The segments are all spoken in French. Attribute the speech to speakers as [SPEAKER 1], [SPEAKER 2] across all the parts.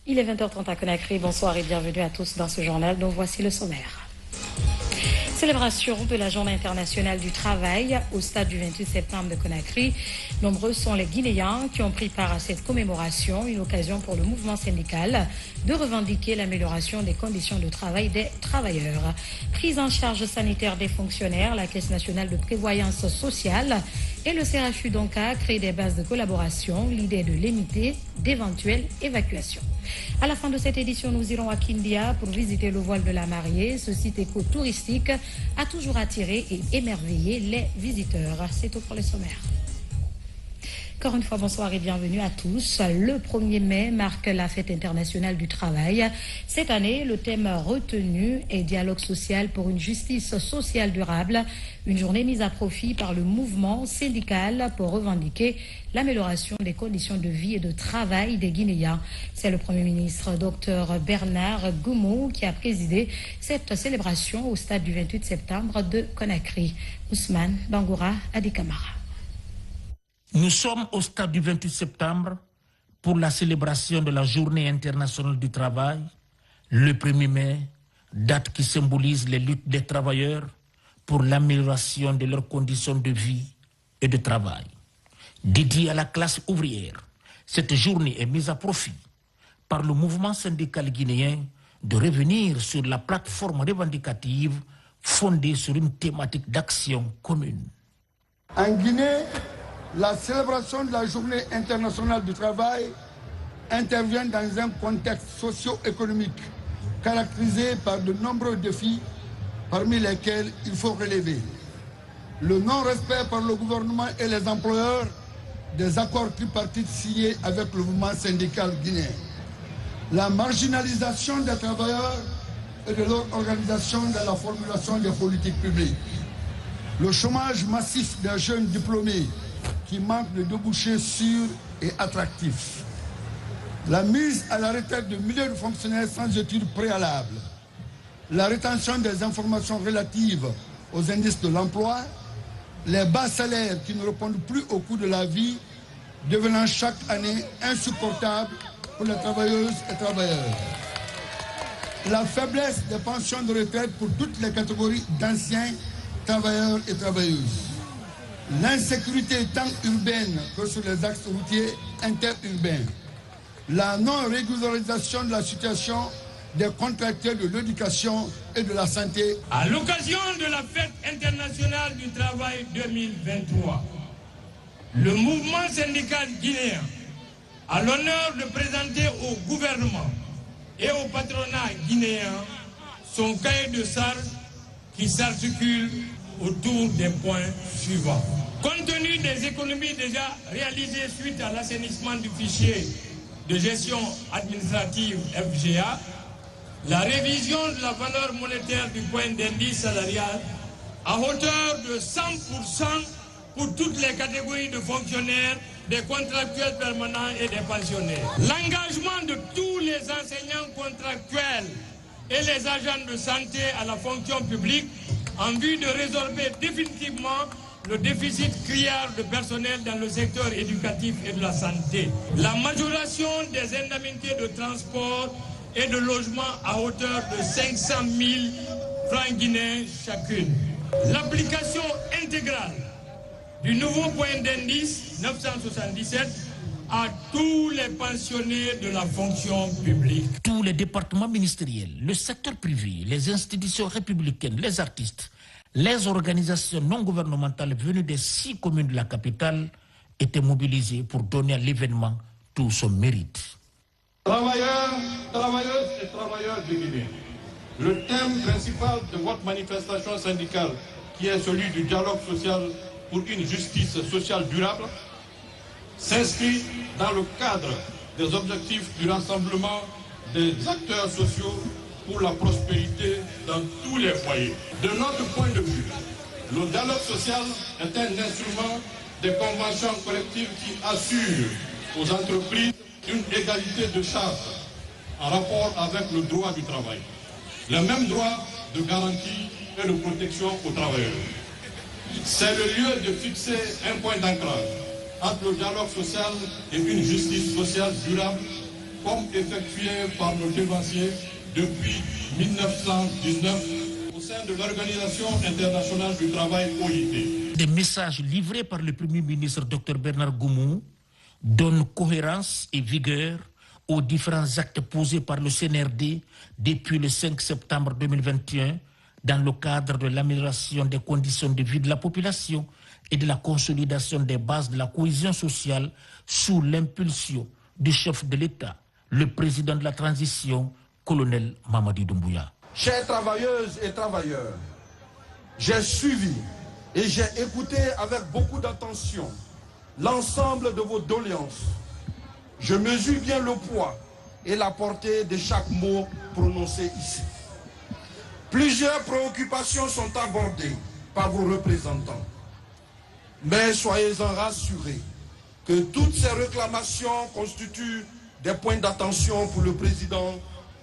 [SPEAKER 1] Il est 20h30 à Conakry. Bonsoir et bienvenue à tous dans ce journal dont voici le sommaire. Célébration de la Journée internationale du travail au stade du 28 septembre de Conakry. Nombreux sont les Guinéens qui ont pris part à cette commémoration, une occasion pour le mouvement syndical de revendiquer l'amélioration des conditions de travail des travailleurs. Prise en charge sanitaire des fonctionnaires, la Caisse nationale de prévoyance sociale et le CHU Donka créent des bases de collaboration. L'idée est de limiter d'éventuelles évacuations. À la fin de cette édition, nous irons à Kindia pour visiter le voile de la mariée. Ce site éco-touristique a toujours attiré et émerveillé les visiteurs. C'est tout pour les sommaires. Encore une fois, bonsoir et bienvenue à tous. Le 1er mai marque la fête internationale du travail. Cette année, le thème retenu est dialogue social pour une justice sociale durable. Une journée mise à profit par le mouvement syndical pour revendiquer l'amélioration des conditions de vie et de travail des Guinéens. C'est le Premier ministre, Dr Bernard Goumou, qui a présidé cette célébration au stade du 28 septembre de Conakry. Ousmane Bangoura Adikamara.
[SPEAKER 2] Nous sommes au stade du 28 septembre pour la célébration de la Journée internationale du travail, le 1er mai, date qui symbolise les luttes des travailleurs pour l'amélioration de leurs conditions de vie et de travail. Dédiée à la classe ouvrière, cette journée est mise à profit par le mouvement syndical guinéen de revenir sur la plateforme revendicative fondée sur une thématique d'action commune.
[SPEAKER 3] En Guinée, la célébration de la Journée internationale du travail intervient dans un contexte socio-économique caractérisé par de nombreux défis, parmi lesquels il faut relever le non-respect par le gouvernement et les employeurs des accords tripartites signés avec le mouvement syndical guinéen, la marginalisation des travailleurs et de leur organisation dans la formulation des politiques publiques, le chômage massif des jeunes diplômés qui manquent de débouchés sûrs et attractifs, la mise à la retraite de milliers de fonctionnaires sans études préalables, la rétention des informations relatives aux indices de l'emploi, les bas salaires qui ne répondent plus au coût de la vie, devenant chaque année insupportables pour les travailleuses et travailleurs, la faiblesse des pensions de retraite pour toutes les catégories d'anciens travailleurs et travailleuses, l'insécurité tant urbaine que sur les axes routiers interurbains, la non-régularisation de la situation des contractuels de l'éducation et de la santé.
[SPEAKER 4] À l'occasion de la fête internationale du travail 2023, le mouvement syndical guinéen a l'honneur de présenter au gouvernement et au patronat guinéen son cahier de charges qui s'articule autour des points suivants. Compte tenu des économies déjà réalisées suite à l'assainissement du fichier de gestion administrative FGA, la révision de la valeur monétaire du point d'indice salarial à hauteur de 100% pour toutes les catégories de fonctionnaires, des contractuels permanents et des pensionnaires. L'engagement de tous les enseignants contractuels et les agents de santé à la fonction publique en vue de résorber définitivement le déficit criard de personnel dans le secteur éducatif et de la santé. La majoration des indemnités de transport et de logement à hauteur de 500 000 francs guinéens chacune. L'application intégrale du nouveau point d'indice 977 à tous les pensionnés de la fonction publique.
[SPEAKER 2] Tous les départements ministériels, le secteur privé, les institutions républicaines, les artistes, les organisations non gouvernementales venues des 6 communes de la capitale étaient mobilisés pour donner à l'événement tout son mérite.
[SPEAKER 5] Travailleurs, travailleuses et travailleurs de Guinée, le thème principal de votre manifestation syndicale, qui est celui du dialogue social pour une justice sociale durable, s'inscrit dans le cadre des objectifs du rassemblement des acteurs sociaux pour la prospérité dans tous les foyers. De notre point de vue, le dialogue social est un instrument des conventions collectives qui assurent aux entreprises une égalité de charges en rapport avec le droit du travail. Le même droit de garantie et de protection aux travailleurs. C'est le lieu de fixer un point d'ancrage entre le dialogue social et une justice sociale durable, comme effectué par nos devanciers depuis 1919 au sein de l'Organisation internationale du travail OIT.
[SPEAKER 2] Des messages livrés par le Premier ministre Dr Bernard Goumou donnent cohérence et vigueur aux différents actes posés par le CNRD depuis le 5 septembre 2021 dans le cadre de l'amélioration des conditions de vie de la population et de la consolidation des bases de la cohésion sociale sous l'impulsion du chef de l'État, le président de la transition, colonel Mamadi Doumbouya.
[SPEAKER 6] Chers travailleuses et travailleurs, j'ai suivi et j'ai écouté avec beaucoup d'attention l'ensemble de vos doléances. Je mesure bien le poids et la portée de chaque mot prononcé ici. Plusieurs préoccupations sont abordées par vos représentants. Mais soyez-en rassurés que toutes ces réclamations constituent des points d'attention pour le président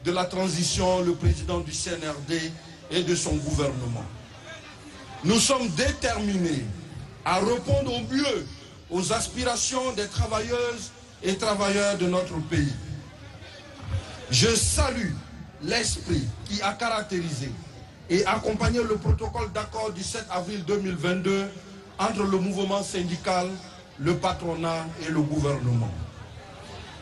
[SPEAKER 6] de la transition, le président du CNRD et de son gouvernement. Nous sommes déterminés à répondre au mieux aux aspirations des travailleuses et travailleurs de notre pays. Je salue l'esprit qui a caractérisé et accompagné le protocole d'accord du 7 avril 2022 entre le mouvement syndical, le patronat et le gouvernement.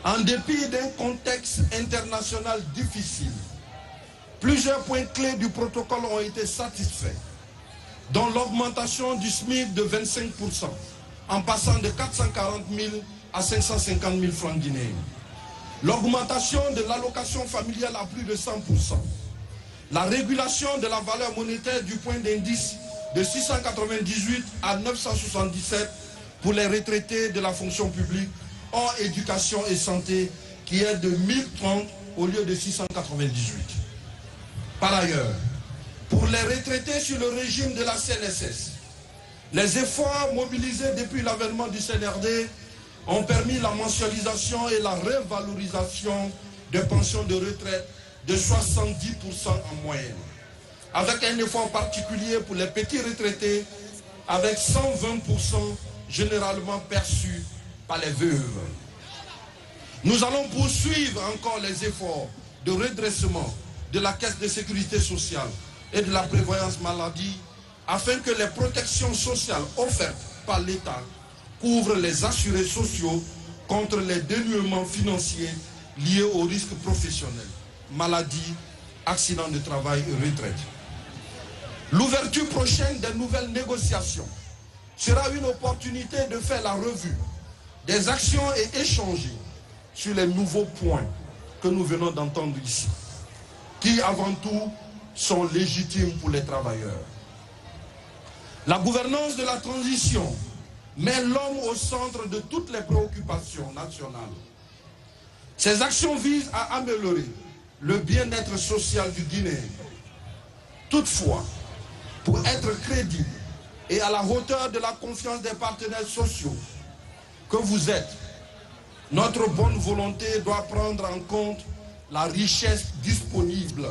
[SPEAKER 6] En dépit d'un contexte international difficile, plusieurs points clés du protocole ont été satisfaits, dont l'augmentation du SMIC de 25%, en passant de 440 000 à 550 000 francs guinéens. L'augmentation de l'allocation familiale à plus de 100%. La régulation de la valeur monétaire du point d'indice de 698 à 977 pour les retraités de la fonction publique hors éducation et santé qui est de 1030 au lieu de 698. Par ailleurs, pour les retraités sur le régime de la CNSS, les efforts mobilisés depuis l'avènement du CNRD ont permis la mensualisation et la revalorisation des pensions de retraite de 70% en moyenne, avec un effort particulier pour les petits retraités, avec 120% généralement perçus par les veuves. Nous allons poursuivre encore les efforts de redressement de la Caisse de sécurité sociale et de la prévoyance maladie afin que les protections sociales offertes par l'État couvrent les assurés sociaux contre les dénuements financiers liés aux risques professionnels, maladies, accidents de travail et retraite. L'ouverture prochaine des nouvelles négociations sera une opportunité de faire la revue des actions et échanger sur les nouveaux points que nous venons d'entendre ici, qui avant tout sont légitimes pour les travailleurs. La gouvernance de la transition met l'homme au centre de toutes les préoccupations nationales. Ces actions visent à améliorer le bien-être social du Guinéen. Toutefois, pour être crédible et à la hauteur de la confiance des partenaires sociaux que vous êtes, notre bonne volonté doit prendre en compte la richesse disponible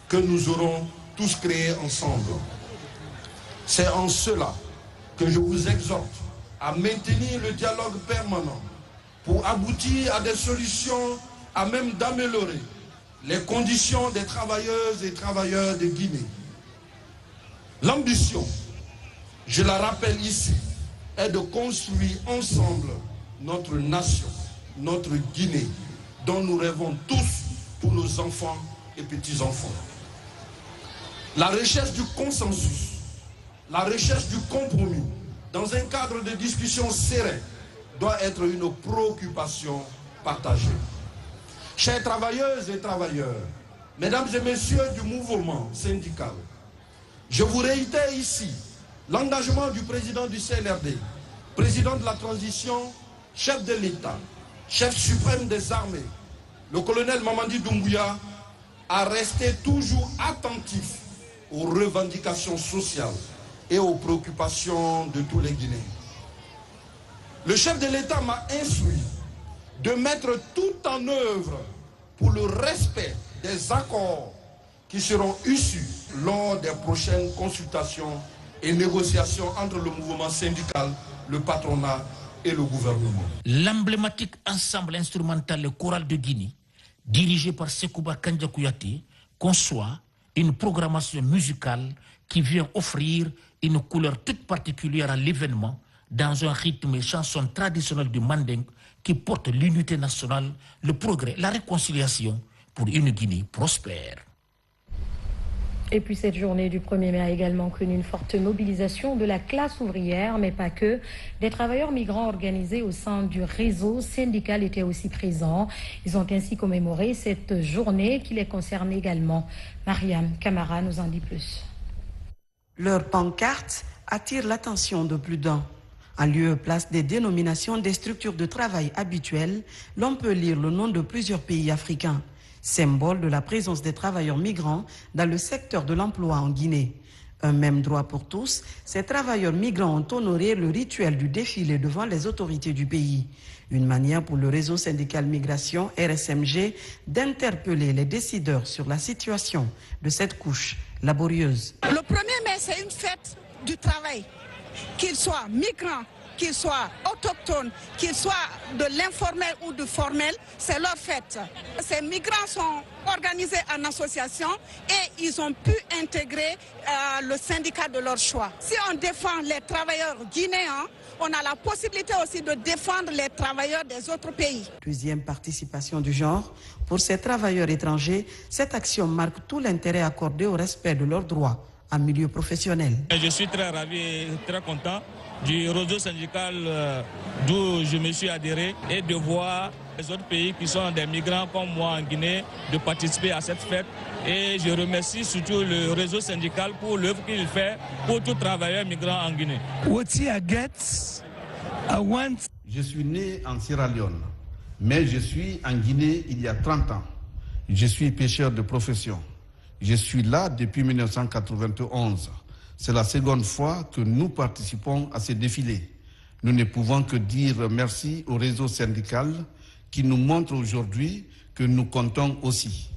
[SPEAKER 6] que nous aurons tous créée ensemble. C'est en cela que je vous exhorte à maintenir le dialogue permanent pour aboutir à des solutions à même d'améliorer les conditions des travailleuses et travailleurs de Guinée. L'ambition, je la rappelle ici, est de construire ensemble notre nation, notre Guinée, dont nous rêvons tous pour nos enfants et petits-enfants. La recherche du consensus, la recherche du compromis, dans un cadre de discussion serein, doit être une préoccupation partagée. Chers travailleuses et travailleurs, mesdames et messieurs du mouvement syndical, je vous réitère ici l'engagement du président du CNRD, président de la transition, chef de l'État, chef suprême des armées, le colonel Mamadi Doumbouya, à rester toujours attentif aux revendications sociales et aux préoccupations de tous les Guinéens. Le chef de l'État m'a instruit de mettre tout en œuvre pour le respect des accords qui seront issus lors des prochaines consultations et négociations entre le mouvement syndical, le patronat et le gouvernement.
[SPEAKER 2] L'emblématique ensemble instrumental et choral de Guinée, dirigé par Sekouba Kandja Kouyaté, conçoit une programmation musicale qui vient offrir une couleur toute particulière à l'événement dans un rythme et chanson traditionnelle du Manding qui porte l'unité nationale, le progrès, la réconciliation pour une Guinée prospère.
[SPEAKER 1] Et puis cette journée du 1er mai a également connu une forte mobilisation de la classe ouvrière, mais pas que. Des travailleurs migrants organisés au sein du réseau syndical étaient aussi présents. Ils ont ainsi commémoré cette journée qui les concerne également. Mariam Camara nous en dit plus.
[SPEAKER 7] Leur pancarte attire l'attention de plus d'un. En lieu et place des dénominations des structures de travail habituelles, l'on peut lire le nom de plusieurs pays africains, symbole de la présence des travailleurs migrants dans le secteur de l'emploi en Guinée. Un même droit pour tous, ces travailleurs migrants ont honoré le rituel du défilé devant les autorités du pays. Une manière pour le réseau syndical migration RSMG d'interpeller les décideurs sur la situation de cette couche laborieuse.
[SPEAKER 8] Le 1er mai, c'est une fête du travail. Qu'ils soient migrants, qu'ils soient autochtones, qu'ils soient de l'informel ou du formel, c'est leur fête. Ces migrants sont organisés en association et ils ont pu intégrer le syndicat de leur choix. Si on défend les travailleurs guinéens, on a la possibilité aussi de défendre les travailleurs des autres pays.
[SPEAKER 7] Deuxième participation du genre. Pour ces travailleurs étrangers, cette action marque tout l'intérêt accordé au respect de leurs droits en milieu professionnel.
[SPEAKER 9] Je suis très ravi et très content du réseau syndical d'où je me suis adhéré et de voir les autres pays qui sont des migrants comme moi en Guinée de participer à cette fête. Et je remercie surtout le réseau syndical pour l'œuvre qu'il fait pour tout travailleur migrant en Guinée.
[SPEAKER 10] Je suis né en Sierra Leone, mais je suis en Guinée il y a 30 ans. Je suis pêcheur de profession. Je suis là depuis 1991. C'est la seconde fois que nous participons à ces défilés. Nous ne pouvons que dire merci au réseau syndical qui nous montre aujourd'hui que nous comptons aussi.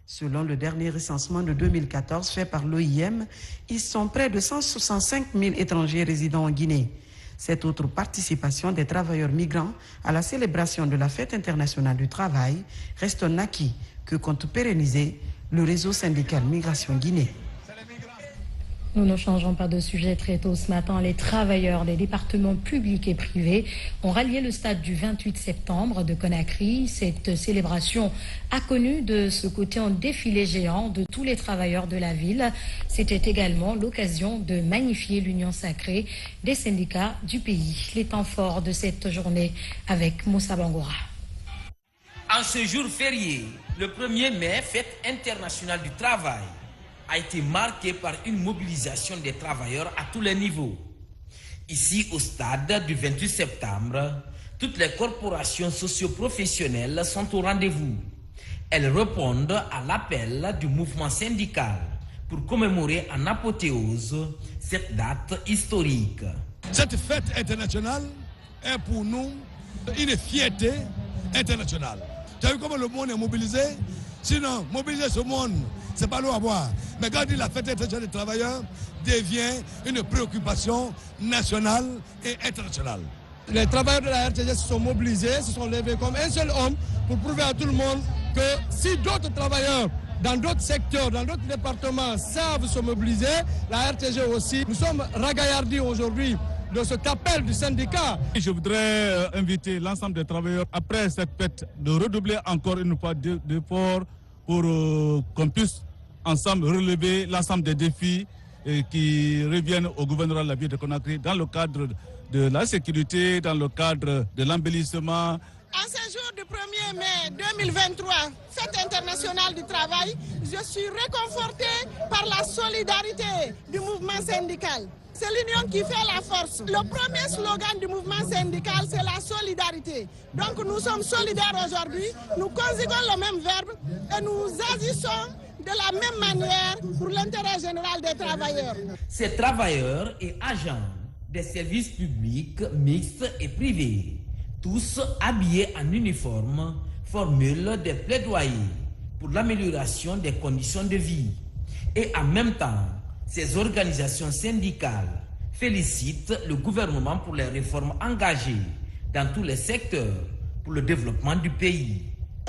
[SPEAKER 7] Selon le dernier recensement de 2014 fait par l'OIM, ils sont près de 165 000 étrangers résidant en Guinée. Cette autre participation des travailleurs migrants à la célébration de la Fête internationale du travail reste un acquis que compte pérenniser le réseau syndical Migration Guinée.
[SPEAKER 1] Nous ne changeons pas de sujet très tôt ce matin. Les travailleurs des départements publics et privés ont rallié le stade du 28 septembre de Conakry. Cette célébration a connu de ce côté un défilé géant de tous les travailleurs de la ville. C'était également l'occasion de magnifier l'union sacrée des syndicats du pays. Les temps forts de cette journée avec Moussa Bangoura.
[SPEAKER 11] En ce jour férié, le 1er mai, fête internationale du travail, a été marqué par une mobilisation des travailleurs à tous les niveaux. Ici, au stade du 28 septembre, toutes les corporations socio-professionnelles sont au rendez-vous. Elles répondent à l'appel du mouvement syndical pour commémorer en apothéose cette date historique.
[SPEAKER 12] Cette fête internationale est pour nous une fierté internationale. Tu as vu comment le monde est mobilisé? Sinon, mobiliser ce monde, c'est pas l'eau à boire. Mais quand la fête internationale des travailleurs devient une préoccupation nationale et internationale.
[SPEAKER 13] Les travailleurs de la RTG se sont mobilisés, se sont levés comme un seul homme pour prouver à tout le monde que si d'autres travailleurs dans d'autres secteurs, dans d'autres départements savent se mobiliser, la RTG aussi. Nous sommes ragaillardis aujourd'hui de cet appel du syndicat.
[SPEAKER 9] Je voudrais inviter l'ensemble des travailleurs, après cette fête, de redoubler encore une fois d'efforts pour qu'on puisse ensemble relever l'ensemble des défis qui reviennent au gouvernement de la ville de Conakry dans le cadre de la sécurité, dans le cadre de l'embellissement.
[SPEAKER 8] En ce jour du 1er mai 2023, fête internationale du travail, je suis réconforté par la solidarité du mouvement syndical. C'est l'union qui fait la force. Le premier slogan du mouvement syndical, c'est la solidarité. Donc nous sommes solidaires aujourd'hui, nous conjuguons le même verbe et nous agissons de la même manière pour l'intérêt général des travailleurs.
[SPEAKER 11] Ces travailleurs et agents des services publics mixtes et privés, Tous habillés en uniforme formulent des plaidoyers pour l'amélioration des conditions de vie. Et en même temps, ces organisations syndicales félicitent le gouvernement pour les réformes engagées dans tous les secteurs pour le développement du pays.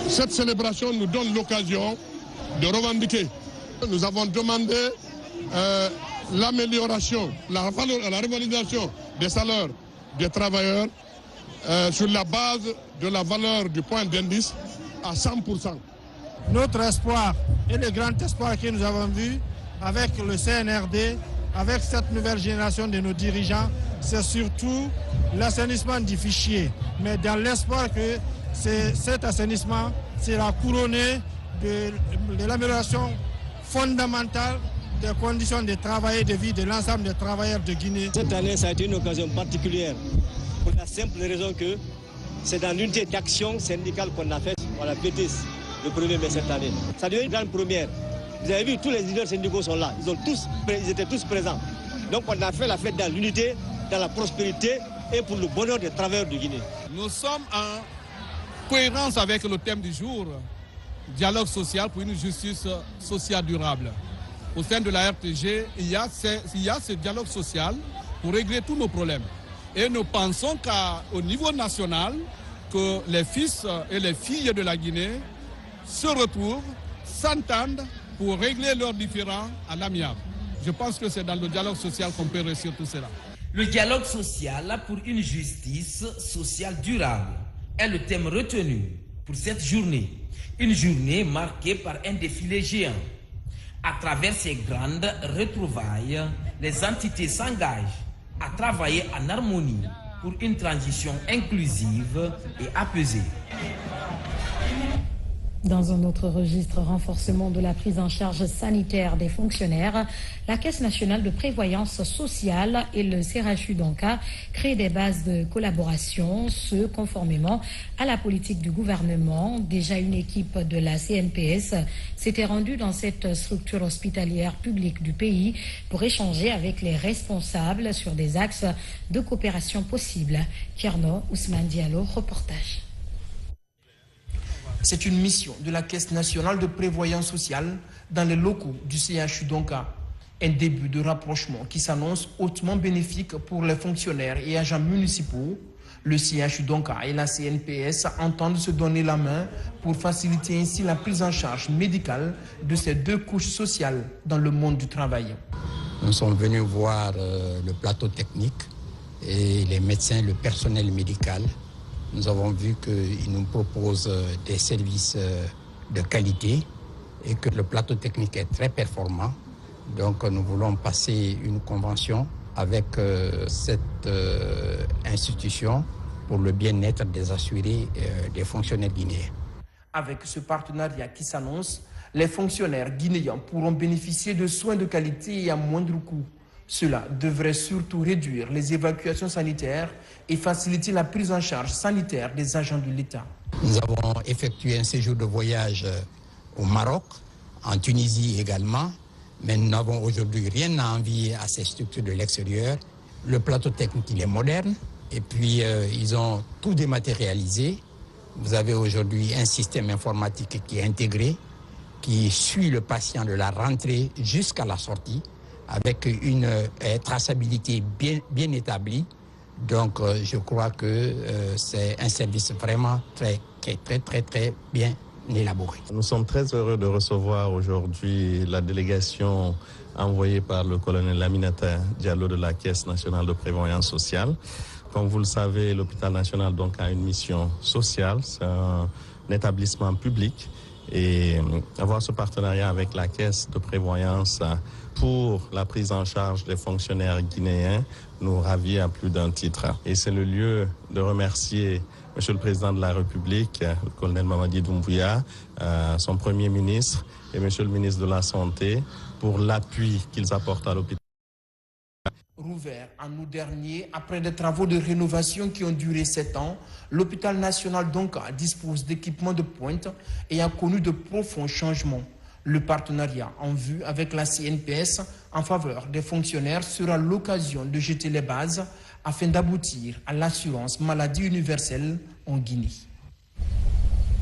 [SPEAKER 14] Cette célébration nous donne l'occasion de revendiquer. Nous avons demandé l'amélioration, la revalorisation des salaires des travailleurs sur la base de la valeur du point d'indice à 100%.
[SPEAKER 15] Notre espoir et le grand espoir que nous avons vu avec le CNRD, avec cette nouvelle génération de nos dirigeants, c'est surtout l'assainissement du fichier. Mais dans l'espoir que cet assainissement sera couronné de l'amélioration fondamentale des conditions de travail et de vie de l'ensemble des travailleurs de Guinée.
[SPEAKER 16] Cette année, ça a été une occasion particulière pour la simple raison que c'est dans l'unité d'action syndicale qu'on a fait, on a fêté le 1er mai cette année. Ça devient une grande première. Vous avez vu, tous les leaders syndicaux sont là, ils étaient tous présents. Donc on a fait la fête dans l'unité, dans la prospérité et pour le bonheur des travailleurs de Guinée.
[SPEAKER 9] Nous sommes en cohérence avec le thème du jour, dialogue social pour une justice sociale durable. Au sein de la RTG, il y a ce dialogue social pour régler tous nos problèmes. Et nous pensons qu'au niveau national, que les fils et les filles de la Guinée se retrouvent, s'entendent pour régler leurs différends à l'amiable. Je pense que c'est dans le dialogue social qu'on peut réussir tout cela.
[SPEAKER 11] Le dialogue social pour une justice sociale durable est le thème retenu pour cette journée. Une journée marquée par un défilé géant. À travers ces grandes retrouvailles, les entités s'engagent à travailler en harmonie pour une transition inclusive et apaisée.
[SPEAKER 1] Dans un autre registre, renforcement de la prise en charge sanitaire des fonctionnaires, la Caisse nationale de prévoyance sociale et le CRHU Donka créent des bases de collaboration, ce conformément à la politique du gouvernement. Déjà une équipe de la CNPS s'était rendue dans cette structure hospitalière publique du pays pour échanger avec les responsables sur des axes de coopération possibles. Kierno Ousmane Diallo, reportage.
[SPEAKER 2] C'est une mission de la Caisse nationale de prévoyance sociale dans les locaux du CHU Donka. Un début de rapprochement qui s'annonce hautement bénéfique pour les fonctionnaires et agents municipaux. Le CHU Donka et la CNPS entendent se donner la main pour faciliter ainsi la prise en charge médicale de ces deux couches sociales dans le monde du travail.
[SPEAKER 17] Nous sommes venus voir le plateau technique et les médecins, le personnel médical. Nous avons vu qu'ils nous proposent des services de qualité et que le plateau technique est très performant. Donc nous voulons passer une convention avec cette institution pour le bien-être des assurés des fonctionnaires guinéens.
[SPEAKER 2] Avec ce partenariat qui s'annonce, les fonctionnaires guinéens pourront bénéficier de soins de qualité et à moindre coût. Cela devrait surtout réduire les évacuations sanitaires et faciliter la prise en charge sanitaire des agents de l'État.
[SPEAKER 17] Nous avons effectué un séjour de voyage au Maroc, en Tunisie également, mais nous n'avons aujourd'hui rien à envier à ces structures de l'extérieur. Le plateau technique, il est moderne, et puis ils ont tout dématérialisé. Vous avez aujourd'hui un système informatique qui est intégré, qui suit le patient de la rentrée jusqu'à la sortie, avec une traçabilité bien établie. Donc je crois que c'est un service vraiment très bien élaboré.
[SPEAKER 18] Nous sommes très heureux de recevoir aujourd'hui la délégation envoyée par le colonel Aminata Diallo de la Caisse nationale de prévoyance sociale. Comme vous le savez, l'hôpital national donc a une mission sociale, c'est un établissement public, et avoir ce partenariat avec la Caisse de prévoyance pour la prise en charge des fonctionnaires guinéens nous ravit à plus d'un titre. Et c'est le lieu de remercier Monsieur le Président de la République, le colonel Mamadi Doumbouya, son Premier ministre et Monsieur le ministre de la Santé pour l'appui qu'ils apportent à l'hôpital.
[SPEAKER 2] Rouvert en août dernier, après des travaux de rénovation qui ont duré 7 ans, l'hôpital national Donka dispose d'équipements de pointe et a connu de profonds changements. Le partenariat en vue avec la CNPS en faveur des fonctionnaires sera l'occasion de jeter les bases
[SPEAKER 19] afin d'aboutir à l'assurance maladie universelle en Guinée.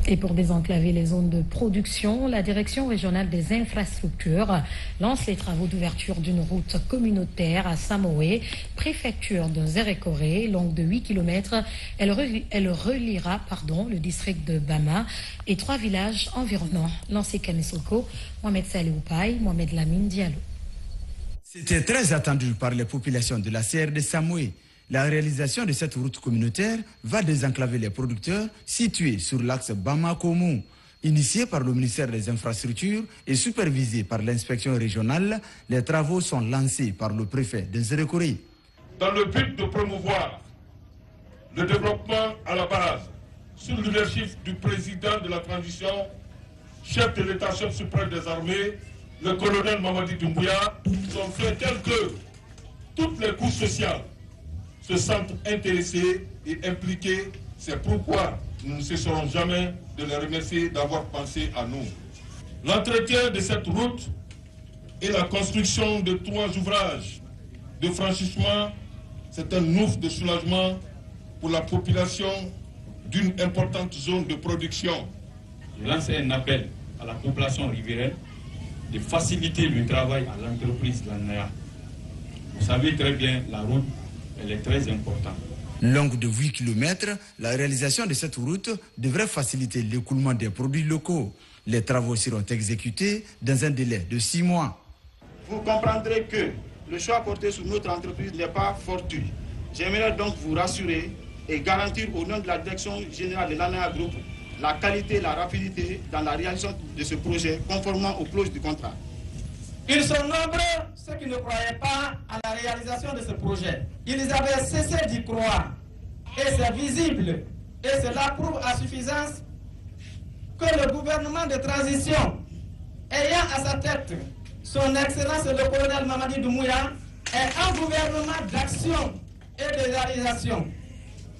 [SPEAKER 1] Et pour désenclaver les zones de production, la Direction régionale des infrastructures lance les travaux d'ouverture d'une route communautaire à Samoé, préfecture de Zérékoré, longue de 8 km. Elle reliera le district de Bama et 3 villages environnants. Lancé Kamesoko, Mohamed Saleh Oupaï, Mohamed Lamine Diallo.
[SPEAKER 20] C'était très attendu par les populations de la CR de Samoé. La réalisation de cette route communautaire va désenclaver les producteurs situés sur l'axe Bama-Koumou. Initié par le ministère des Infrastructures et supervisé par l'inspection régionale, les travaux sont lancés par le préfet de Zérékoré.
[SPEAKER 5] Dans le but de promouvoir le développement à la base, sous le leadership du président de la transition, chef de l'état-chef suprême des armées, le colonel Mamadi Doumbouya, sont faits tels que toutes les couches sociales se sentent intéressés et impliqués. C'est pourquoi nous ne cesserons jamais de les remercier d'avoir pensé à nous. L'entretien de cette route et la construction de 3 ouvrages de franchissement, c'est un ouf de soulagement pour la population d'une importante zone de production.
[SPEAKER 21] Je lance un appel à la population riveraine de faciliter le travail à l'entreprise Lanaya. Vous savez très bien, la route, elle est très importante.
[SPEAKER 20] Longue de 8 km, la réalisation de cette route devrait faciliter l'écoulement des produits locaux. Les travaux seront exécutés dans un délai de 6 mois.
[SPEAKER 22] Vous comprendrez que le choix porté sur notre entreprise n'est pas fortuit. J'aimerais donc vous rassurer et garantir au nom de la direction générale de l'ANA Group la qualité et la rapidité dans la réalisation de ce projet conformément aux clauses du contrat.
[SPEAKER 19] Ils sont nombreux ceux qui ne croyaient pas à la réalisation de ce projet. Ils avaient cessé d'y croire. Et c'est visible. Et cela prouve à suffisance que le gouvernement de transition, ayant à sa tête son Excellence le colonel Mamadi Doumbouya, est un gouvernement d'action et de réalisation.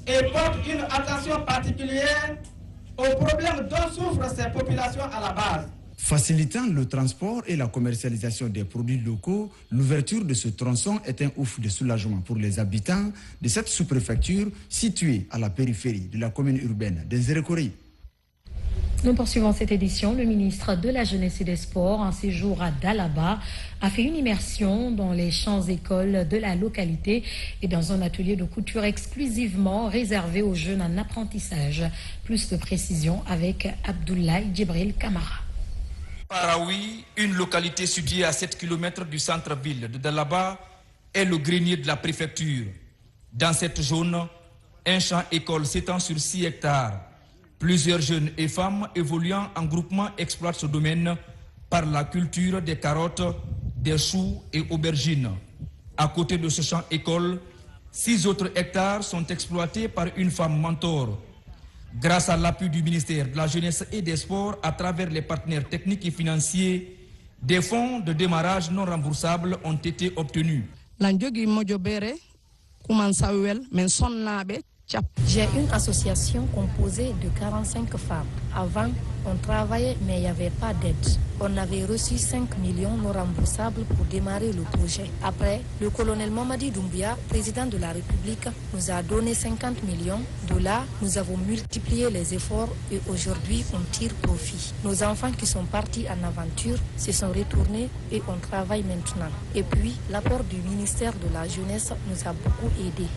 [SPEAKER 19] Et porte une attention particulière aux problèmes dont souffrent ces populations à la base.
[SPEAKER 20] Facilitant le transport et la commercialisation des produits locaux, l'ouverture de ce tronçon est un ouf de soulagement pour les habitants de cette sous-préfecture située à la périphérie de la commune urbaine de Zérékoré.
[SPEAKER 1] Nous poursuivons cette édition. Le ministre de la Jeunesse et des Sports, en séjour à Dalaba, a fait une immersion dans les champs-écoles de la localité et dans un atelier de couture exclusivement réservé aux jeunes en apprentissage. Plus de précisions avec Abdoulaye Djibril Kamara.
[SPEAKER 11] Paraoui, une localité située à 7 km du centre-ville de Dalaba, est le grenier de la préfecture. Dans cette zone, un champ-école s'étend sur 6 hectares. Plusieurs jeunes et femmes évoluant en groupement exploitent ce domaine par la culture des carottes, des choux et aubergines. À côté de ce champ-école, 6 autres hectares sont exploités par une femme mentor. Grâce à l'appui du ministère de la Jeunesse et des Sports, à travers les partenaires techniques et financiers, des fonds de démarrage non remboursables ont été obtenus.
[SPEAKER 23] J'ai une association composée de 45 femmes. Avant, on travaillait, mais il n'y avait pas d'aide. On avait reçu 5 millions non remboursables pour démarrer le projet. Après, le colonel Mamadi Doumbouya, président de la République, nous a donné 50 millions. De là, nous avons multiplié les efforts et aujourd'hui, on tire profit. Nos enfants qui sont partis en aventure se sont retournés et on travaille maintenant. Et puis, l'apport du ministère de la Jeunesse nous a beaucoup aidés.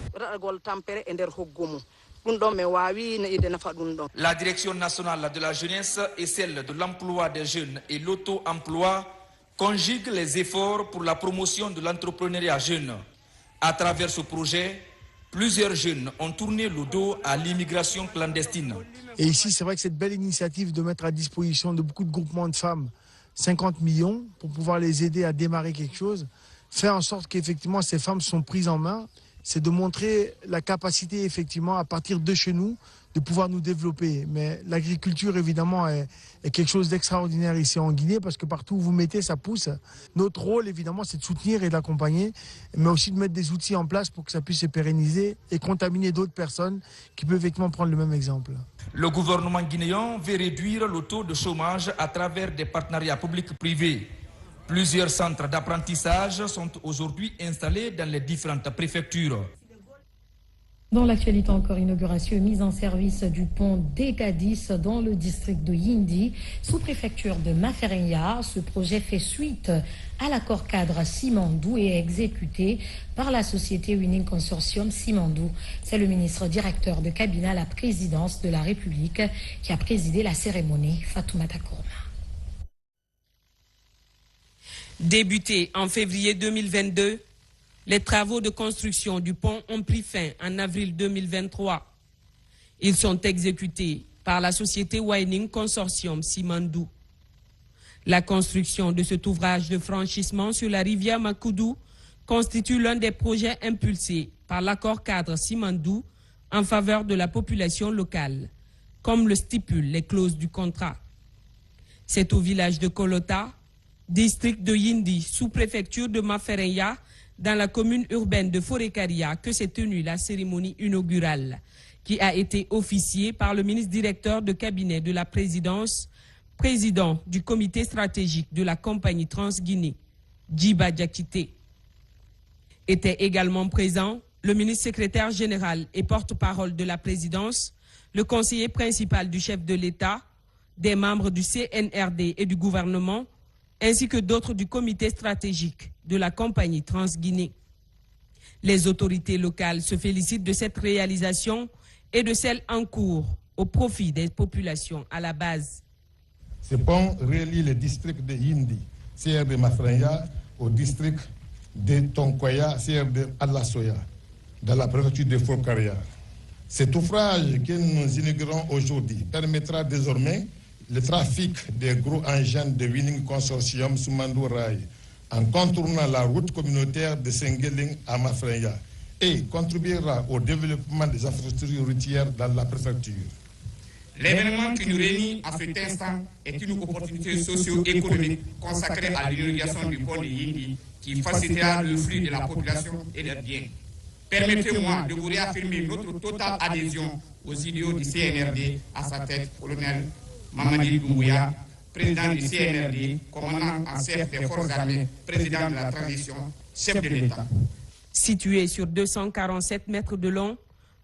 [SPEAKER 11] La direction nationale de la jeunesse et celle de l'emploi des jeunes et l'auto-emploi conjuguent les efforts pour la promotion de l'entrepreneuriat jeune. À travers ce projet, plusieurs jeunes ont tourné le dos à l'immigration clandestine.
[SPEAKER 24] Et ici, c'est vrai que cette belle initiative de mettre à disposition de beaucoup de groupements de femmes 50 millions pour pouvoir les aider à démarrer quelque chose, faire en sorte qu'effectivement ces femmes sont prises en main, c'est de montrer la capacité effectivement à partir de chez nous de pouvoir nous développer. Mais l'agriculture évidemment est quelque chose d'extraordinaire ici en Guinée parce que partout où vous mettez ça pousse. Notre rôle évidemment c'est de soutenir et d'accompagner, mais aussi de mettre des outils en place pour que ça puisse se pérenniser et contaminer d'autres personnes qui peuvent effectivement prendre le même exemple.
[SPEAKER 11] Le gouvernement guinéen veut réduire le taux de chômage à travers des partenariats publics-privés. Plusieurs centres d'apprentissage sont aujourd'hui installés dans les différentes préfectures.
[SPEAKER 1] Dans l'actualité encore, inauguration et mise en service du pont d'Egadis dans le district de Yindi, sous-préfecture de Mafereya. Ce projet fait suite à l'accord cadre Simandou et est exécuté par la société Winning Consortium Simandou. C'est le ministre directeur de cabinet à la présidence de la République qui a présidé la cérémonie, Fatoumata Kourma.
[SPEAKER 3] Débutés en février 2022, les travaux de construction du pont ont pris fin en avril 2023. Ils sont exécutés par la société Winning Consortium Simandou. La construction de cet ouvrage de franchissement sur la rivière Makoudou constitue l'un des projets impulsés par l'accord cadre Simandou en faveur de la population locale, comme le stipulent les clauses du contrat. C'est au village de Kolota, district de Yindi, sous-préfecture de Mafereya, dans la commune urbaine de Forekaria, que s'est tenue la cérémonie inaugurale, qui a été officiée par le ministre directeur de cabinet de la présidence, président du comité stratégique de la compagnie Transguinée, Djiba Diakité. Étaient également présents le ministre secrétaire général et porte-parole de la présidence, le conseiller principal du chef de l'État, des membres du CNRD et du gouvernement, ainsi que d'autres du comité stratégique de la compagnie Transguinée. Les autorités locales se félicitent de cette réalisation et de celle en cours au profit des populations à la base.
[SPEAKER 14] Ce pont relie le district de Yindi, CR de Mafereya, au district de Tonkoya, CR de Alasoya, dans la préfecture de Forekaria. Cet ouvrage que nous inaugurons aujourd'hui permettra désormais le trafic des gros engins de Winning Consortium Simandou Rail en contournant la route communautaire de Sengeling à Mafereya et contribuera au développement des infrastructures routières dans la préfecture.
[SPEAKER 4] L'événement qui nous réunit à cet instant est une opportunité socio-économique consacrée à l'inauguration du pont de Yindi qui facilitera le flux de la population et des biens. Permettez-moi de vous réaffirmer notre totale adhésion aux idéaux du CNRD, à sa tête, colonel Mamadi Doumbouya, président du CNRD, commandant en chef des forces armées, président de la transition, chef de l'État.
[SPEAKER 3] Situé sur 247 mètres de long,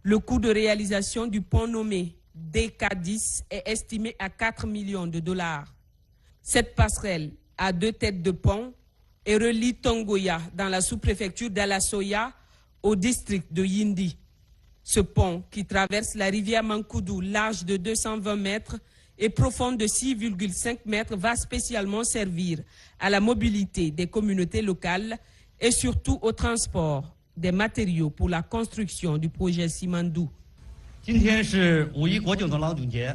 [SPEAKER 3] le coût de réalisation du pont nommé DK10 est estimé à 4 millions de dollars. Cette passerelle a 2 têtes de pont et relie Tongoya dans la sous-préfecture d'Alasoya au district de Yindi. Ce pont, qui traverse la rivière Mankoudou, large de 220 mètres et profonde de 6,5 mètres, va spécialement servir à la mobilité des communautés locales et surtout au transport des matériaux pour la construction du projet Simandou.
[SPEAKER 6] 今天是5一国庆的劳动节，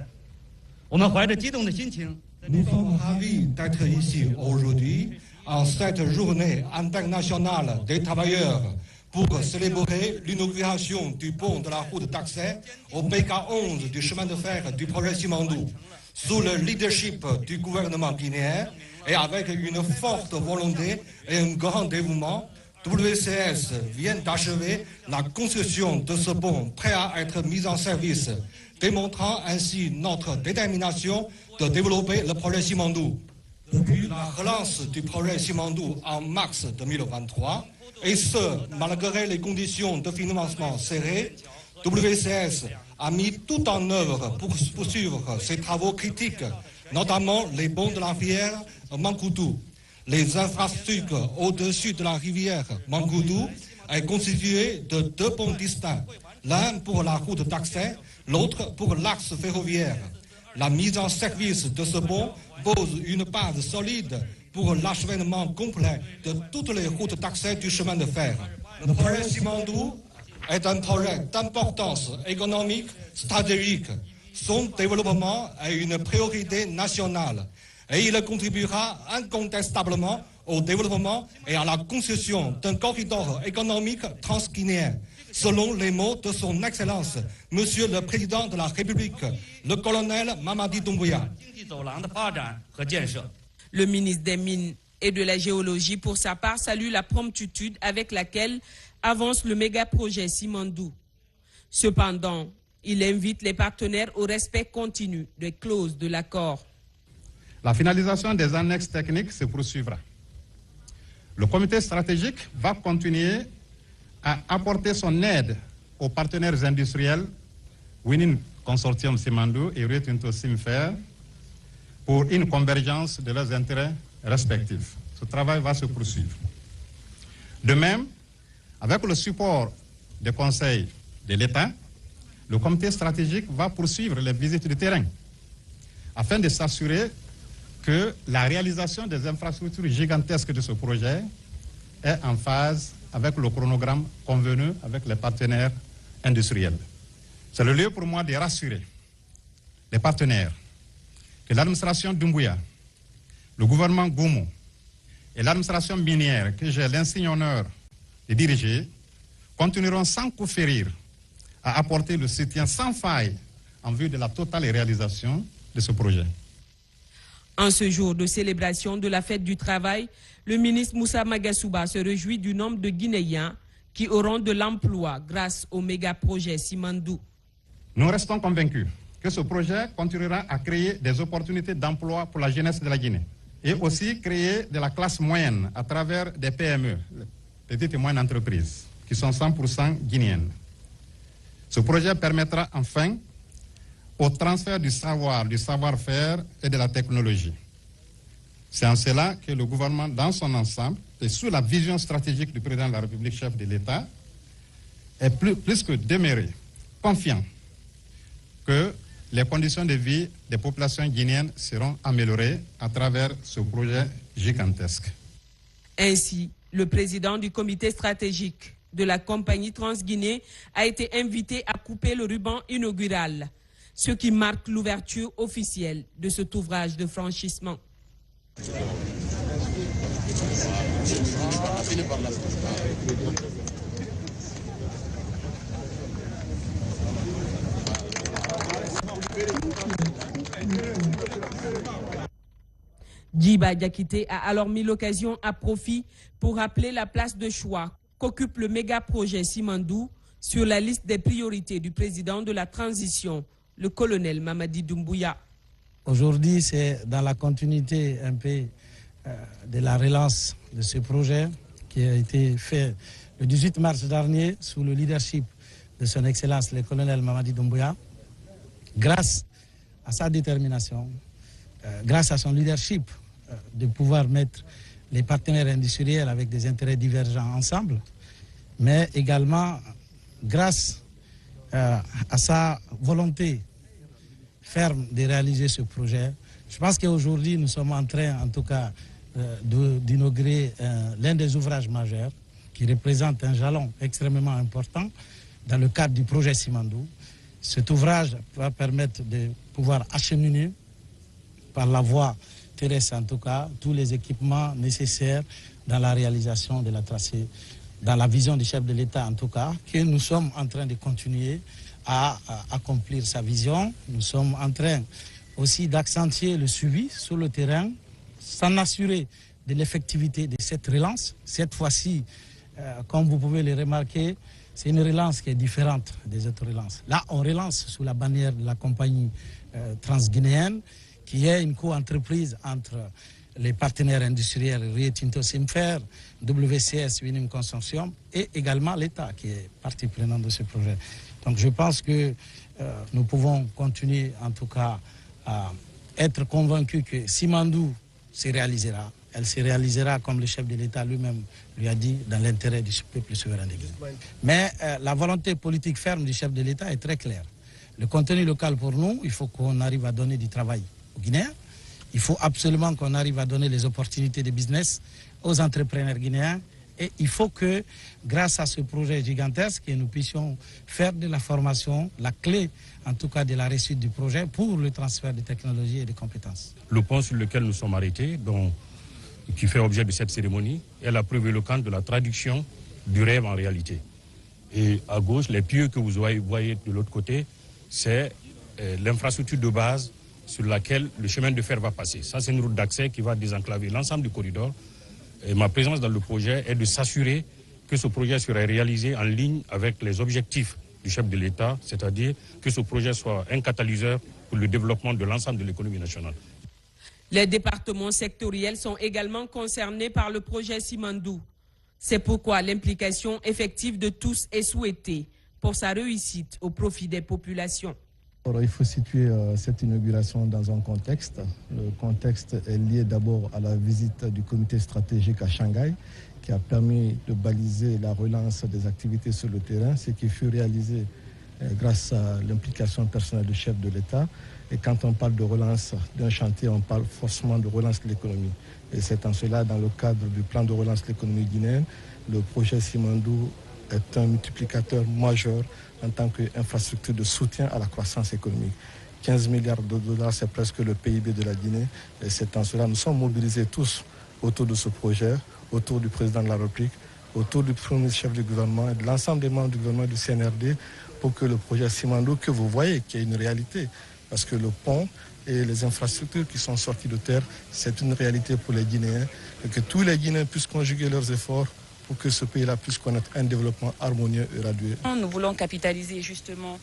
[SPEAKER 6] 我们怀着激动的心情。
[SPEAKER 10] Nous sommes ravis d'être ici aujourd'hui en cette journée internationale des travailleurs pour célébrer l'inauguration du pont de la route d'accès au PK11 du chemin de fer du projet Simandou, sous le leadership du gouvernement guinéen et avec une forte volonté et un grand dévouement. WCS vient d'achever la construction de ce pont prêt à être mis en service, démontrant ainsi notre détermination de développer le projet Simandou. Depuis la relance du projet Simandou en mars 2023, et ce, malgré les conditions de financement serrées, WCS a mis tout en œuvre pour poursuivre ses travaux critiques, notamment les ponts de la rivière Mankoudou. Les infrastructures au-dessus de la rivière Mankoudou est constituée de 2 ponts distincts, l'un pour la route d'accès, l'autre pour l'axe ferroviaire. La mise en service de ce pont pose une base solide pour l'achèvement complet de toutes les routes d'accès du chemin de fer. Le projet Simandou est un projet d'importance économique stratégique. Son développement est une priorité nationale et il contribuera incontestablement au développement et à la construction d'un corridor économique transguinéen, selon les mots de son Excellence, Monsieur le Président de la République, le colonel Mamadi Doumbouya.
[SPEAKER 3] Le ministre des Mines et de la Géologie, pour sa part, salue la promptitude avec laquelle avance le méga-projet Simandou. Cependant, il invite les partenaires au respect continu des clauses de l'accord.
[SPEAKER 25] La finalisation des annexes techniques se poursuivra. Le comité stratégique va continuer à apporter son aide aux partenaires industriels, Winning Consortium Simandou et Rio Tinto Simfer, pour une convergence de leurs intérêts respectifs. Ce travail va se poursuivre. De même, avec le support des conseils de l'État, le comité stratégique va poursuivre les visites de terrain afin de s'assurer que la réalisation des infrastructures gigantesques de ce projet est en phase avec le chronogramme convenu avec les partenaires industriels. C'est le lieu pour moi de rassurer les partenaires que l'administration Doumbouya, le gouvernement Goumou et l'administration minière que j'ai l'insigne honneur de diriger continueront sans coup férir à apporter le soutien sans faille en vue de la totale réalisation de ce projet.
[SPEAKER 3] En ce jour de célébration de la fête du travail, le ministre Moussa Magasuba se réjouit du nombre de Guinéens qui auront de l'emploi grâce au méga-projet Simandou.
[SPEAKER 25] Nous restons convaincus que ce projet continuera à créer des opportunités d'emploi pour la jeunesse de la Guinée et aussi créer de la classe moyenne à travers des PME, petites et moyennes entreprises, qui sont 100% guinéennes. Ce projet permettra enfin au transfert du savoir, du savoir-faire et de la technologie. C'est en cela que le gouvernement, dans son ensemble, et sous la vision stratégique du président de la République, chef de l'État, est plus que demeuré confiant que les conditions de vie des populations guinéennes seront améliorées à travers ce projet gigantesque.
[SPEAKER 3] Ainsi, le président du comité stratégique de la compagnie Transguinée a été invité à couper le ruban inaugural, ce qui marque l'ouverture officielle de cet ouvrage de franchissement. Djiba Diakité a alors mis l'occasion à profit pour rappeler la place de choix qu'occupe le méga-projet Simandou sur la liste des priorités du président de la transition, le colonel Mamadi Doumbouya.
[SPEAKER 7] Aujourd'hui, c'est dans la continuité un peu de la relance de ce projet qui a été fait le 18 mars dernier sous le leadership de son Excellence le colonel Mamadi Doumbouya. Grâce à sa détermination, grâce à son leadership de pouvoir mettre les partenaires industriels avec des intérêts divergents ensemble, mais également grâce à sa volonté ferme de réaliser ce projet. Je pense qu'aujourd'hui, nous sommes en train, en tout cas, d'inaugurer l'un des ouvrages majeurs qui représente un jalon extrêmement important dans le cadre du projet Simandou. Cet ouvrage va permettre de pouvoir acheminer par la voie terrestre, en tout cas, tous les équipements nécessaires dans la réalisation de la tracée, dans la vision du chef de l'État, en tout cas, que nous sommes en train de continuer à accomplir sa vision. Nous sommes en train aussi d'accentuer le suivi sur le terrain, s'en assurer de l'effectivité de cette relance. Cette fois-ci, comme vous pouvez le remarquer, c'est une relance qui est différente des autres relances. Là, on relance sous la bannière de la compagnie transguinéenne, qui est une co-entreprise entre les partenaires industriels Rio Tinto Simfer, WCS Winning Consortium et également l'État qui est partie prenante de ce projet. Donc je pense que nous pouvons continuer en tout cas à être convaincus que Simandou se réalisera. Elle se réalisera, comme le chef de l'État lui-même lui a dit, dans l'intérêt du peuple souverain de Guinée. Mais la volonté politique ferme du chef de l'État est très claire. Le contenu local pour nous, il faut qu'on arrive à donner du travail aux Guinéens. Il faut absolument qu'on arrive à donner les opportunités de business aux entrepreneurs guinéens. Et il faut que, grâce à ce projet gigantesque, nous puissions faire de la formation la clé, en tout cas, de la réussite du projet pour le transfert de technologies et de compétences.
[SPEAKER 8] Le pont sur lequel nous sommes arrêtés, qui fait objet de cette cérémonie, est la preuve éloquente de la traduction du rêve en réalité. Et à gauche, les pieux que vous voyez de l'autre côté, c'est l'infrastructure de base sur laquelle le chemin de fer va passer. Ça, c'est une route d'accès qui va désenclaver l'ensemble du corridor. Et ma présence dans le projet est de s'assurer que ce projet sera réalisé en ligne avec les objectifs du chef de l'État, c'est-à-dire que ce projet soit un catalyseur pour le développement de l'ensemble de l'économie nationale.
[SPEAKER 3] Les départements sectoriels sont également concernés par le projet Simandou. C'est pourquoi l'implication effective de tous est souhaitée pour sa réussite au profit des populations.
[SPEAKER 9] Il faut situer cette inauguration dans un contexte. Le contexte est lié d'abord à la visite du comité stratégique à Shanghai, qui a permis de baliser la relance des activités sur le terrain, ce qui fut réalisé grâce à l'implication personnelle du chef de l'État. Et quand on parle de relance d'un chantier, on parle forcément de relance de l'économie. Et c'est en cela, dans le cadre du plan de relance de l'économie guinéenne, le projet Simandou est un multiplicateur majeur en tant qu'infrastructure de soutien à la croissance économique. 15 milliards de dollars, c'est presque le PIB de la Guinée. Et c'est en cela, nous sommes mobilisés tous autour de ce projet, autour du président de la République, autour du premier chef du gouvernement et de l'ensemble des membres du gouvernement du CNRD pour que le projet Simandou, que vous voyez, qui est une réalité, parce que le pont et les infrastructures qui sont sorties de terre, c'est une réalité pour les Guinéens, et que tous les Guinéens puissent conjuguer leurs efforts pour que ce pays-là puisse connaître un développement harmonieux et radieux.
[SPEAKER 12] Nous voulons capitaliser justement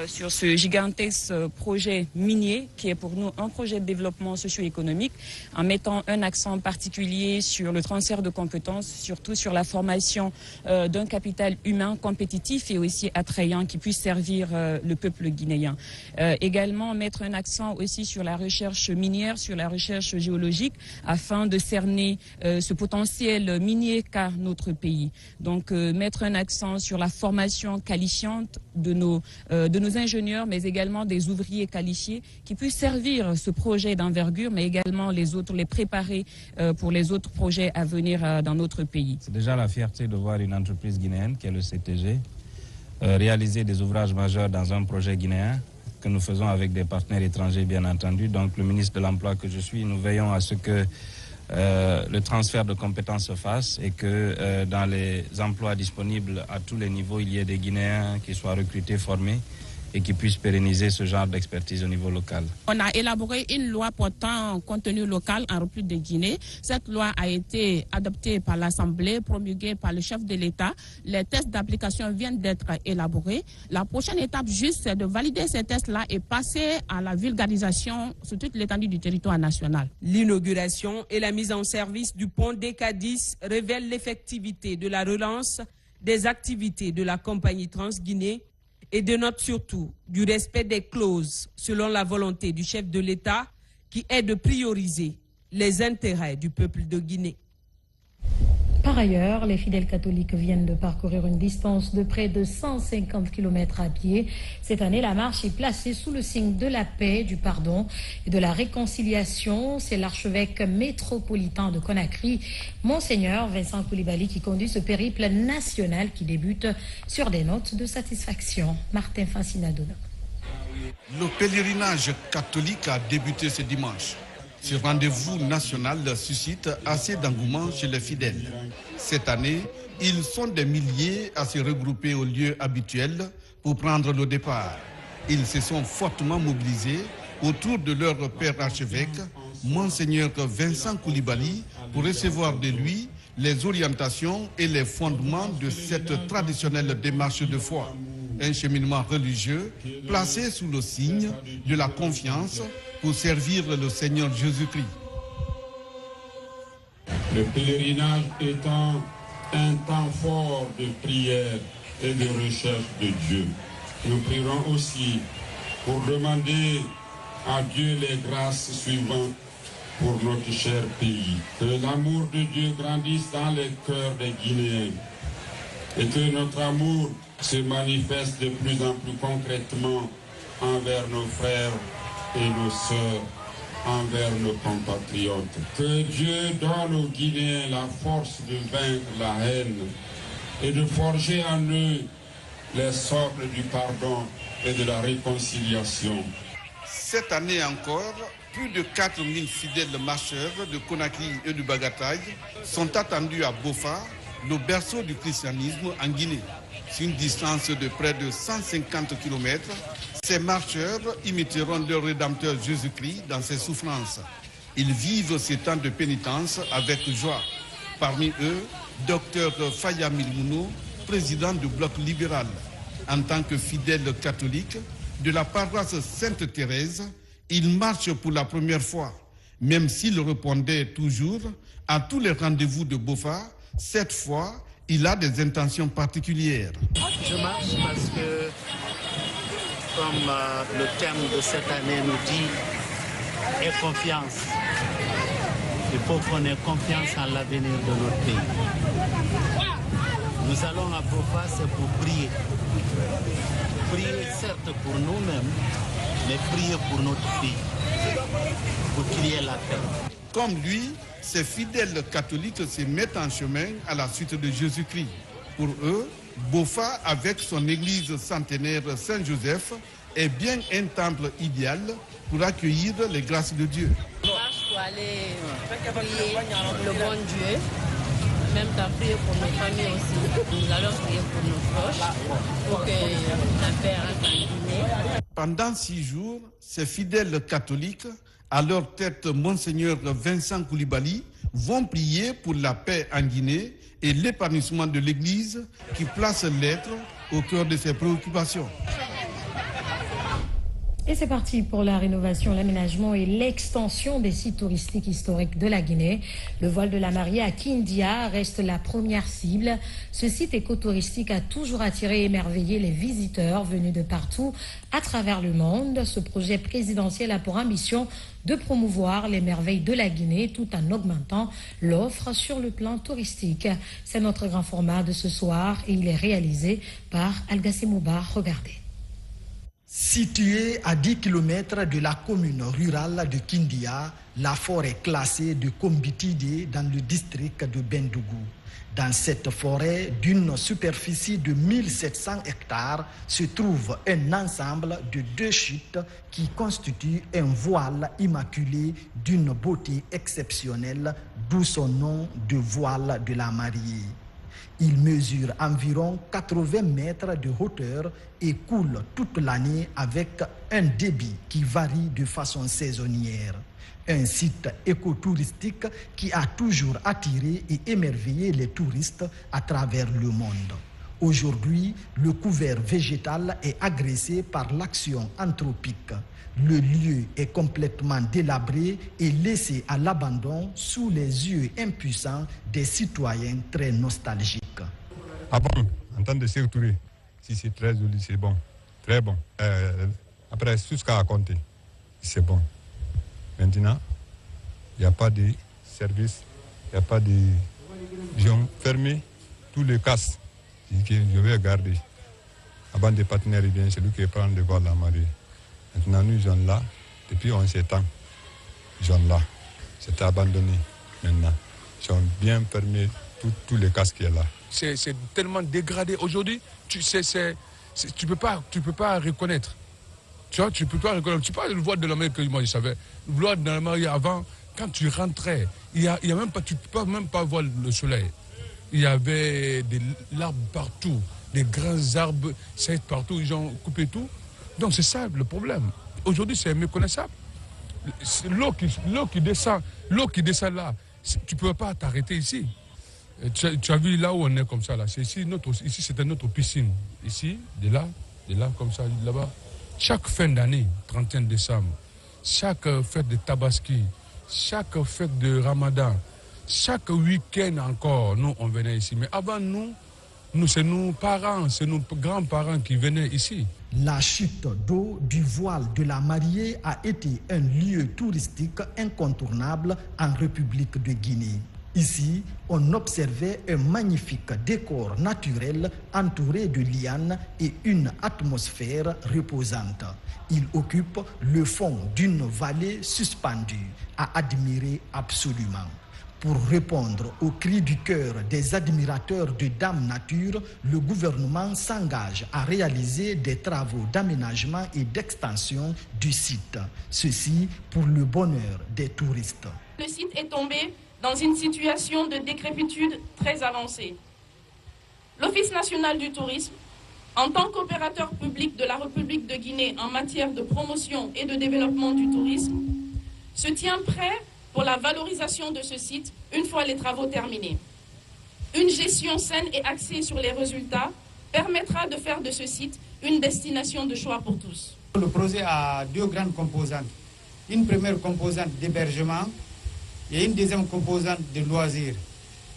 [SPEAKER 12] sur ce gigantesque projet minier qui est pour nous un projet de développement socio-économique en mettant un accent particulier sur le transfert de compétences, surtout sur la formation d'un capital humain compétitif et aussi attrayant qui puisse servir le peuple guinéen. Également mettre un accent aussi sur la recherche minière, sur la recherche géologique afin de cerner ce potentiel minier qu'a notre pays. Donc mettre un accent sur la formation qualifiante de nos ingénieurs, mais également des ouvriers qualifiés qui puissent servir ce projet d'envergure, mais également les autres, les préparer pour les autres projets à venir dans notre pays.
[SPEAKER 13] C'est déjà la fierté de voir une entreprise guinéenne qui est le CTG réaliser des ouvrages majeurs dans un projet guinéen que nous faisons avec des partenaires étrangers, bien entendu. Donc le ministre de l'Emploi que je suis, nous veillons à ce que le transfert de compétences se fasse et que dans les emplois disponibles à tous les niveaux, il y ait des Guinéens qui soient recrutés, formés et qui puissent pérenniser ce genre d'expertise au niveau local.
[SPEAKER 15] On a élaboré une loi portant contenu local en République de Guinée. Cette loi a été adoptée par l'Assemblée, promulguée par le chef de l'État. Les tests d'application viennent d'être élaborés. La prochaine étape juste, c'est de valider ces tests-là et passer à la vulgarisation sur toute l'étendue du territoire national.
[SPEAKER 3] L'inauguration et la mise en service du pont d'Ekadis révèlent l'effectivité de la relance des activités de la compagnie Transguinée et dénote surtout du respect des clauses selon la volonté du chef de l'État qui est de prioriser les intérêts du peuple de Guinée.
[SPEAKER 1] Par ailleurs, les fidèles catholiques viennent de parcourir une distance de près de 150 km à pied. Cette année, la marche est placée sous le signe de la paix, du pardon et de la réconciliation. C'est l'archevêque métropolitain de Conakry, Monseigneur Vincent Koulibaly, qui conduit ce périple national qui débute sur des notes de satisfaction. Martin Fancinadona.
[SPEAKER 16] Le pèlerinage catholique a débuté ce dimanche. Ce rendez-vous national suscite assez d'engouement chez les fidèles. Cette année, ils sont des milliers à se regrouper au lieu habituel pour prendre le départ. Ils se sont fortement mobilisés autour de leur père archevêque, Monseigneur Vincent Koulibaly, pour recevoir de lui les orientations et les fondements de cette traditionnelle démarche de foi. Un cheminement religieux placé sous le signe de la confiance pour servir le Seigneur Jésus-Christ.
[SPEAKER 26] Le pèlerinage étant un temps fort de prière et de recherche de Dieu, nous prierons aussi pour demander à Dieu les grâces suivantes pour notre cher pays. Que l'amour de Dieu grandisse dans les cœurs des Guinéens et que notre amour se manifeste de plus en plus concrètement envers nos frères et nos sœurs, envers nos compatriotes. Que Dieu donne aux Guinéens la force de vaincre la haine et de forger en eux les socles du pardon et de la réconciliation.
[SPEAKER 16] Cette année encore, plus de 4000 fidèles marcheurs de Conakry et du Bagataï sont attendus à Bofa, le berceau du christianisme en Guinée. Sur une distance de près de 150 km, ces marcheurs imiteront leur Rédempteur Jésus-Christ dans ses souffrances. Ils vivent ces temps de pénitence avec joie. Parmi eux, Dr Faya Milmouno, président du Bloc libéral. En tant que fidèle catholique de la paroisse Sainte-Thérèse, il marche pour la première fois. Même s'il répondait toujours à tous les rendez-vous de Bofa, cette fois, il a des intentions particulières.
[SPEAKER 2] Je marche parce que, comme le thème de cette année nous dit, aie confiance. Il faut qu'on ait confiance en l'avenir de notre pays. Nous allons à Bofa, c'est pour prier. Prier certes pour nous-mêmes, mais prier pour notre pays, pour qu'il y ait la paix.
[SPEAKER 16] Comme lui, ces fidèles catholiques se mettent en chemin à la suite de Jésus-Christ. Pour eux, Bofa, avec son église centenaire Saint-Joseph, est bien un temple idéal pour accueillir les grâces de Dieu.
[SPEAKER 5] On marche pour aller prier le bon Dieu, même qu'à prier pour nos familles aussi. Nous allons prier pour nos proches, pour que la paix rentre en Guinée.
[SPEAKER 16] Pendant 6 jours, ces fidèles catholiques, à leur tête Monseigneur Vincent Koulibaly, vont prier pour la paix en Guinée et l'épanouissement de l'Église qui place l'être au cœur de ses préoccupations.
[SPEAKER 1] Et c'est parti pour la rénovation, l'aménagement et l'extension des sites touristiques historiques de la Guinée. Le voile de la mariée à Kindia reste la première cible. Ce site écotouristique a toujours attiré et émerveillé les visiteurs venus de partout à travers le monde. Ce projet présidentiel a pour ambition de promouvoir les merveilles de la Guinée tout en augmentant l'offre sur le plan touristique. C'est notre grand format de ce soir et il est réalisé par Algassi Mouba. Regardez.
[SPEAKER 17] Située à 10 km de la commune rurale de Kindia, la forêt classée de Kombitide dans le district de Bendougou. Dans cette forêt d'une superficie de 1700 hectares se trouve un ensemble de 2 chutes qui constituent un voile immaculé d'une beauté exceptionnelle, d'où son nom de voile de la mariée. Il mesure environ 80 mètres de hauteur et coule toute l'année avec un débit qui varie de façon saisonnière. Un site écotouristique qui a toujours attiré et émerveillé les touristes à travers le monde. Aujourd'hui, le couvert végétal est agressé par l'action anthropique. Le lieu est complètement délabré et laissé à l'abandon sous les yeux impuissants des citoyens très nostalgiques.
[SPEAKER 18] Ah bon, en temps de circuler, si c'est très joli, c'est bon, très bon. Après, tout ce qu'on a raconté, c'est bon. Maintenant, il n'y a pas de service, il n'y a pas de... Ils ont fermé tous les casses que je vais garder. Avant des partenaires, bien, c'est lui qui prend le vol à la mariée. Maintenant, nous sommes là, depuis 11 ans. Ils sont là. C'était abandonné maintenant. Ils ont bien fermé tous les casques qu'il y a là.
[SPEAKER 21] C'est tellement dégradé. Aujourd'hui, tu peux pas reconnaître. Tu vois, tu peux pas reconnaître. Tu parles du voile de la mariée que moi je savais. Le voile de la mariée avant, quand tu rentrais, il y a même pas, tu peux même pas voir le soleil. Il y avait des arbres partout, des grands arbres, c'est partout, ils ont coupé tout. Donc c'est ça le problème. Aujourd'hui, c'est méconnaissable. L'eau qui descend là, tu ne peux pas t'arrêter ici. Tu as vu là où on est comme ça, là. Ici, c'était notre piscine. Ici, de là, comme ça, là-bas. Chaque fin d'année, 31 décembre, chaque fête de Tabaski, chaque fête de Ramadan, chaque week-end encore, nous, on venait ici. Mais avant nous, c'est nos parents, c'est nos grands-parents qui venaient ici.
[SPEAKER 17] La chute d'eau du voile de la mariée a été un lieu touristique incontournable en République de Guinée. Ici, on observait un magnifique décor naturel entouré de lianes et une atmosphère reposante. Il occupe le fond d'une vallée suspendue, à admirer absolument. Pour répondre au cri du cœur des admirateurs de Dame Nature, le gouvernement s'engage à réaliser des travaux d'aménagement et d'extension du site. Ceci pour le bonheur des touristes.
[SPEAKER 22] Le site est tombé dans une situation de décrépitude très avancée. L'Office national du tourisme, en tant qu'opérateur public de la République de Guinée en matière de promotion et de développement du tourisme, se tient prêt pour la valorisation de ce site une fois les travaux terminés. Une gestion saine et axée sur les résultats permettra de faire de ce site une destination de choix pour tous.
[SPEAKER 27] Le projet a 2 grandes composantes. Une première composante d'hébergement et une deuxième composante de loisirs.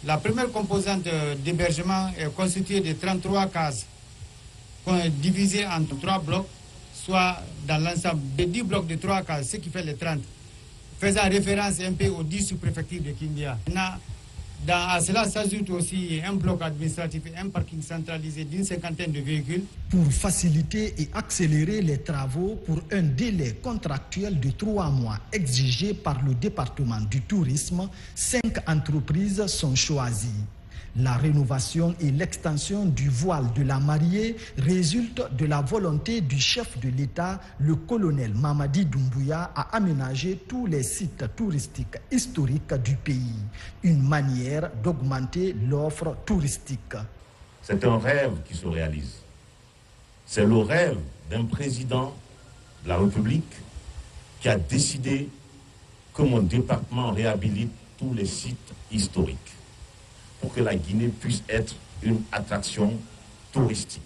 [SPEAKER 27] La première composante d'hébergement est constituée de 33 cases divisées en 3 blocs, soit dans l'ensemble de 10 blocs de 3 cases, ce qui fait les 30, faisant référence un peu aux 10 sous-préfectures de Kindia. À cela s'ajoute aussi un bloc administratif et un parking centralisé d'une 50aine de véhicules.
[SPEAKER 17] Pour faciliter et accélérer les travaux pour un délai contractuel de 3 mois exigé par le département du tourisme, 5 entreprises sont choisies. La rénovation et l'extension du voile de la mariée résultent de la volonté du chef de l'État, le colonel Mamadi Doumbouya, à aménager tous les sites touristiques historiques du pays. Une manière d'augmenter l'offre touristique.
[SPEAKER 4] C'est un rêve qui se réalise. C'est le rêve d'un président de la République qui a décidé que mon département réhabilite tous les sites historiques, pour que la Guinée puisse être une attraction touristique.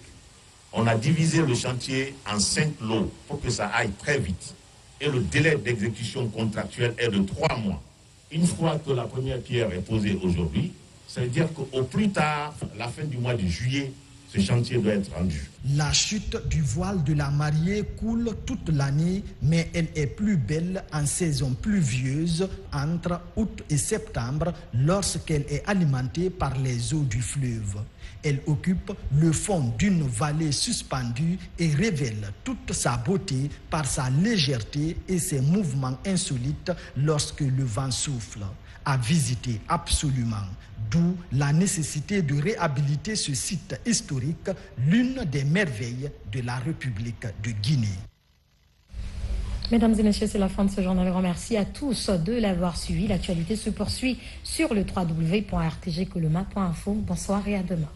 [SPEAKER 4] On a divisé le chantier en 5 lots pour que ça aille très vite. Et le délai d'exécution contractuelle est de 3 mois. Une fois que la première pierre est posée aujourd'hui, ça veut dire qu'au plus tard, la fin du mois de juillet, ce chantier doit être rendu.
[SPEAKER 17] La chute du voile de la mariée coule toute l'année, mais elle est plus belle en saison pluvieuse entre août et septembre lorsqu'elle est alimentée par les eaux du fleuve. Elle occupe le fond d'une vallée suspendue et révèle toute sa beauté par sa légèreté et ses mouvements insolites lorsque le vent souffle. À visiter absolument, d'où la nécessité de réhabiliter ce site historique, l'une des merveilles de la République de Guinée.
[SPEAKER 1] Mesdames et messieurs, c'est la fin de ce journal. Merci à tous de l'avoir suivi. L'actualité se poursuit sur le www.rtgcoloma.info. Bonsoir et à demain.